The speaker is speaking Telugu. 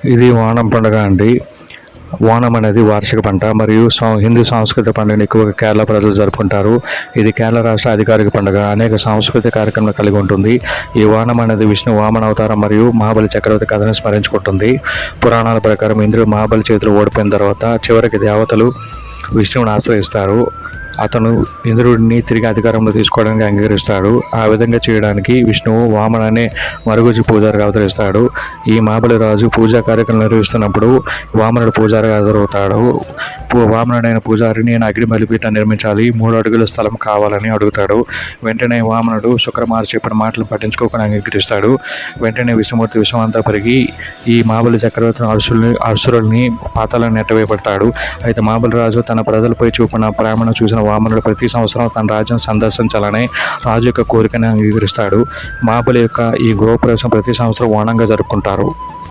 ఇది ఓణం పండుగ అండి. ఓణం అనేది వార్షిక పంట మరియు హిందూ సాంస్కృతిక పండుగను ఎక్కువగా కేరళ ప్రజలు జరుపుకుంటారు. ఇది కేరళ రాష్ట్ర అధికారిక పండుగ. అనేక సాంస్కృతిక కార్యక్రమాలు కలిగి ఉంటుంది. ఈ ఓణం అనేది విష్ణు వామన అవతారం మరియు మహాబలి చక్రవర్తి కథను స్మరించుకుంటుంది. పురాణాల ప్రకారం ఇంద్రుడు మహాబలి చేతులు ఓడిపోయిన తర్వాత చివరికి దేవతలు విష్ణువుని ఆశ్రయిస్తారు. అతను ఇంద్రుడిని తిరిగి అధికారంలో తీసుకోవడానికి అంగీకరిస్తాడు. ఆ విధంగా చేయడానికి విష్ణువు వామన అనే మరుగుజ్జు పూజారిగా అవతరిస్తాడు. ఈ మహాబలి రాజు పూజా కార్యక్రమం నిర్వహిస్తున్నప్పుడు వామనుడు పూజారిగా హాజరవుతాడు. వామనుడైన పూజారి నేను అగ్ని బలిపీఠం నిర్మించాలి, 3 అడుగుల స్థలం కావాలని అడుగుతాడు. వెంటనే వామనుడు శుక్రమార్చి చెప్పిన మాటలు పట్టించుకోకుండా అంగీకరిస్తాడు. వెంటనే విష్ణుమూర్తి విశ్వమంతా పెరిగి ఈ మహాబలి చక్రవర్తిని అసురుల్ని పాతాళాన్ని నెట్టవేయబడతాడు. అయితే మహాబలి రాజు తన ప్రజలపై చూపిన ప్రేమను చూసిన వామనుడు ప్రతి సంవత్సరం తన రాజ్యం సందర్శించాలని రాజు యొక్క కోరికను అంగీకరిస్తాడు. మహాబలి యొక్క ఈ గృహప్రవేశం ప్రతి సంవత్సరం ఓణంగా జరుపుకుంటారు.